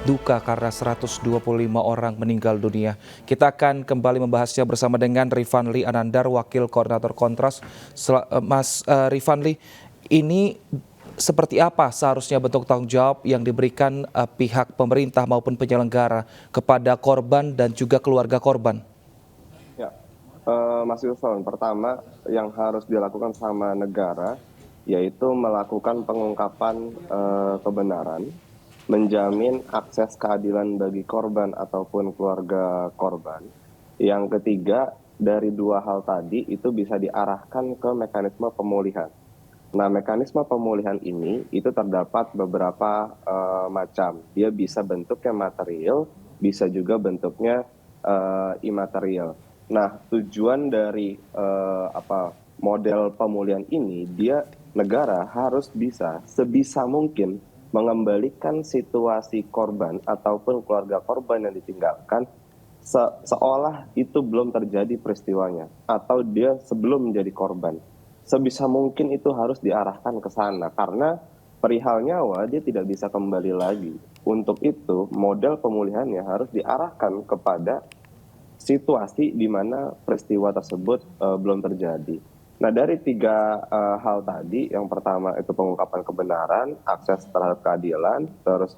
duka karena 125 orang meninggal dunia. Kita akan kembali membahasnya bersama dengan Rifanli Anandar, Wakil Koordinator Kontras. Mas Rifanli, ini seperti apa seharusnya bentuk tanggung jawab yang diberikan pihak pemerintah maupun penyelenggara kepada korban dan juga keluarga korban? Ya, Mas Yusron, pertama yang harus dilakukan sama negara yaitu melakukan pengungkapan kebenaran, menjamin akses keadilan bagi korban ataupun keluarga korban. Yang ketiga, dari dua hal tadi itu bisa diarahkan ke mekanisme pemulihan. Nah, mekanisme pemulihan ini itu terdapat beberapa macam. Dia bisa bentuknya material, bisa juga bentuknya imaterial. Nah, tujuan dari model pemulihan ini, negara harus bisa sebisa mungkin mengembalikan situasi korban ataupun keluarga korban yang ditinggalkan seolah itu belum terjadi peristiwanya atau dia sebelum menjadi korban. Sebisa mungkin itu harus diarahkan ke sana karena perihal nyawa dia tidak bisa kembali lagi. Untuk itu, model pemulihannya harus diarahkan kepada situasi di mana peristiwa tersebut belum terjadi. Nah, dari tiga hal tadi, yang pertama itu pengungkapan kebenaran, akses terhadap keadilan, terus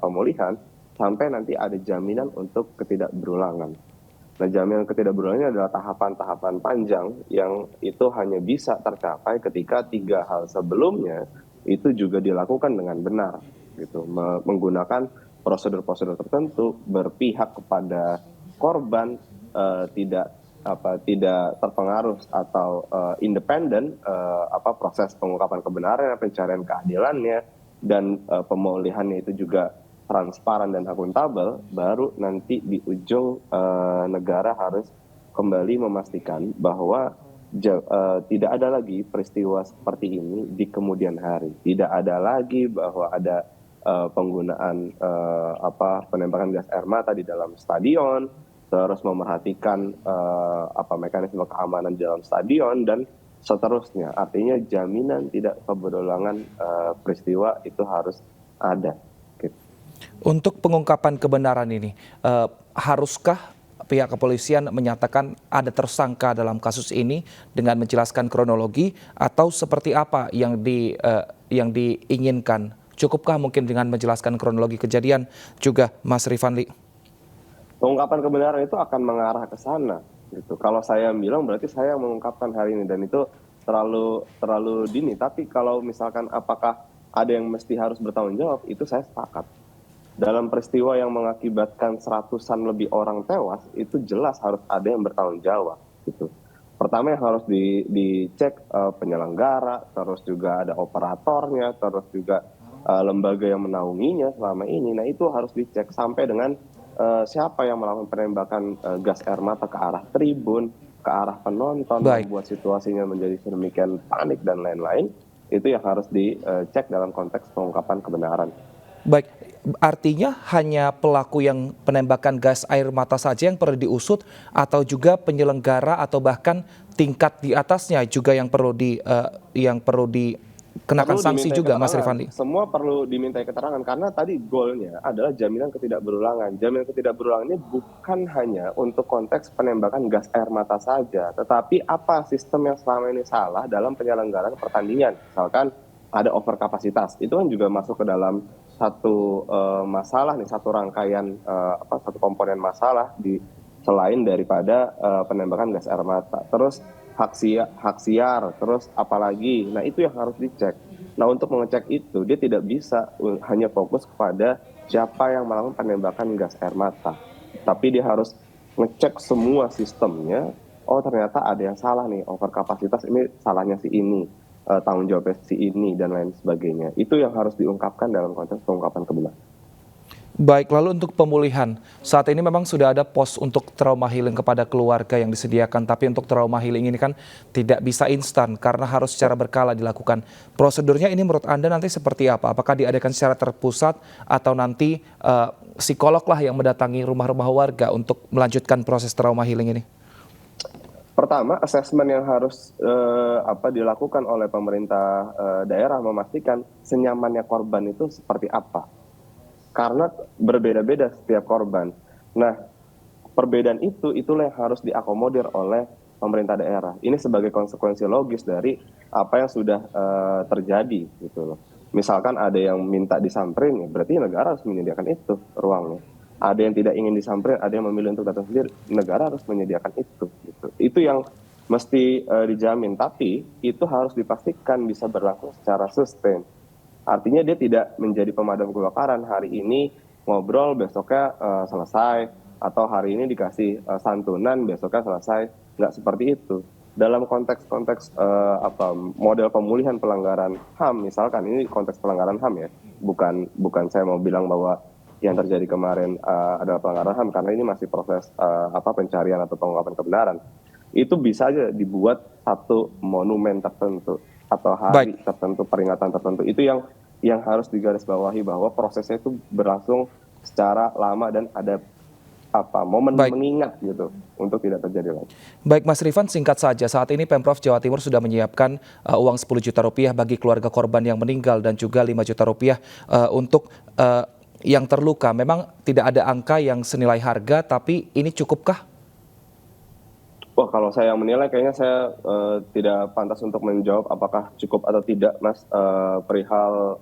pemulihan, sampai nanti ada jaminan untuk ketidakberulangan. Nah, jaminan ketidakberulangan adalah tahapan-tahapan panjang yang itu hanya bisa tercapai ketika tiga hal sebelumnya itu juga dilakukan dengan benar, gitu, menggunakan prosedur-prosedur tertentu, berpihak kepada korban, tidak terpengaruh atau independen proses pengungkapan kebenaran, pencarian keadilannya, dan pemulihannya itu juga transparan dan akuntabel. Baru nanti di ujung negara harus kembali memastikan bahwa tidak ada lagi peristiwa seperti ini di kemudian hari. Tidak ada lagi bahwa ada penggunaan penembakan gas air mata di dalam stadion, terus memerhatikan mekanisme keamanan di dalam stadion dan seterusnya. Artinya jaminan tidak keberulangan peristiwa itu harus ada. Untuk pengungkapan kebenaran ini, haruskah pihak kepolisian menyatakan ada tersangka dalam kasus ini dengan menjelaskan kronologi atau seperti apa yang diinginkan? Cukupkah mungkin dengan menjelaskan kronologi kejadian juga, Mas Rifanli? Pengungkapan kebenaran itu akan mengarah ke sana, gitu. Kalau saya bilang berarti saya mengungkapkan hari ini dan itu terlalu dini. Tapi kalau misalkan apakah ada yang mesti harus bertanggung jawab, itu saya sepakat. Dalam peristiwa yang mengakibatkan seratusan lebih orang tewas, itu jelas harus ada yang bertanggung jawab, gitu. Pertama yang harus dicek penyelenggara, terus juga ada operatornya, terus juga lembaga yang menaunginya selama ini. Nah, itu harus dicek sampai dengan siapa yang melakukan penembakan gas air mata ke arah tribun, ke arah penonton, Baik. membuat situasinya menjadi sedemikian panik dan lain-lain. Itu yang harus dicek dalam konteks pengungkapan kebenaran. Baik, artinya hanya pelaku yang penembakan gas air mata saja yang perlu diusut atau juga penyelenggara atau bahkan tingkat di atasnya juga yang perlu dikenakan Perlu sanksi dimintai juga, Mas keterangan. Rifanli? Semua perlu dimintai keterangan karena tadi goalnya adalah jaminan ketidakberulangan. Jaminan ketidakberulangan ini bukan hanya untuk konteks penembakan gas air mata saja, tetapi apa sistem yang selama ini salah dalam penyelenggaraan pertandingan. Misalkan ada overkapasitas, itu kan juga masuk ke dalam satu masalah nih, satu rangkaian satu komponen masalah selain daripada penembakan gas air mata. Terus hak siar, terus apalagi, nah itu yang harus dicek. Nah, untuk mengecek itu dia tidak bisa hanya fokus kepada siapa yang melakukan penembakan gas air mata, tapi dia harus ngecek semua sistemnya. Oh, ternyata ada yang salah nih, overkapasitas ini salahnya si ini, tanggung jawabnya si ini dan lain sebagainya. Itu yang harus diungkapkan dalam konteks pengungkapan kebenaran. Baik, lalu untuk pemulihan, saat ini memang sudah ada pos untuk trauma healing kepada keluarga yang disediakan, tapi untuk trauma healing ini kan tidak bisa instan karena harus secara berkala dilakukan. Prosedurnya ini menurut Anda nanti seperti apa? Apakah diadakan secara terpusat atau nanti psikolog lah yang mendatangi rumah-rumah warga untuk melanjutkan proses trauma healing ini? Pertama, asesmen yang harus dilakukan oleh pemerintah daerah memastikan senyamannya korban itu seperti apa. karena berbeda-beda setiap korban. Nah, perbedaan itulah yang harus diakomodir oleh pemerintah daerah. Ini sebagai konsekuensi logis dari apa yang sudah terjadi gitu loh. Misalkan ada yang minta disamperin, ya berarti negara harus menyediakan itu ruangnya. Ada yang tidak ingin disamperin, ada yang memilih untuk datang sendiri, negara harus menyediakan itu. Gitu. Itu yang mesti dijamin, tapi itu harus dipastikan bisa berlangsung secara sustain. Artinya dia tidak menjadi pemadam kebakaran, hari ini ngobrol, besoknya selesai, atau hari ini dikasih santunan, besoknya selesai. Nggak seperti itu. Dalam konteks-konteks model pemulihan pelanggaran HAM, misalkan ini konteks pelanggaran HAM ya, bukan saya mau bilang bahwa yang terjadi kemarin adalah pelanggaran HAM, karena ini masih proses pencarian atau pengungkapan kebenaran. Itu bisa aja dibuat satu monumen tertentu atau hari tertentu, peringatan tertentu. Itu yang harus digarisbawahi, bahwa prosesnya itu berlangsung secara lama dan ada momen mengingat gitu untuk tidak terjadi lagi. Baik Mas Rifan, singkat saja, saat ini Pemprov Jawa Timur sudah menyiapkan uang 10 juta rupiah bagi keluarga korban yang meninggal dan juga 5 juta rupiah untuk yang terluka. Memang tidak ada angka yang senilai harga, tapi ini cukupkah? Wah, kalau saya menilai kayaknya saya tidak pantas untuk menjawab apakah cukup atau tidak, Mas, perihal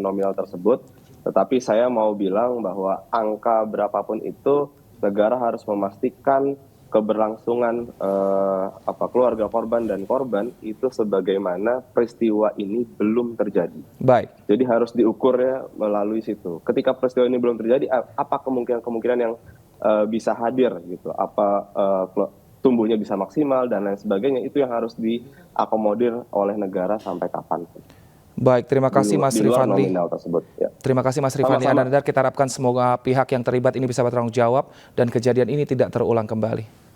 nominal tersebut. Tetapi saya mau bilang bahwa angka berapapun itu, negara harus memastikan keberlangsungan keluarga korban dan korban itu sebagaimana peristiwa ini belum terjadi. Baik. Jadi harus diukurnya melalui situ. Ketika peristiwa ini belum terjadi, apa kemungkinan-kemungkinan yang bisa hadir gitu? Apa tumbuhnya bisa maksimal dan lain sebagainya, itu yang harus diakomodir oleh negara sampai kapan. Baik, terima kasih Mas Rifanli. Ya. Terima kasih Mas Rifanli Anandar. Kita harapkan semoga pihak yang terlibat ini bisa bertanggung jawab dan kejadian ini tidak terulang kembali.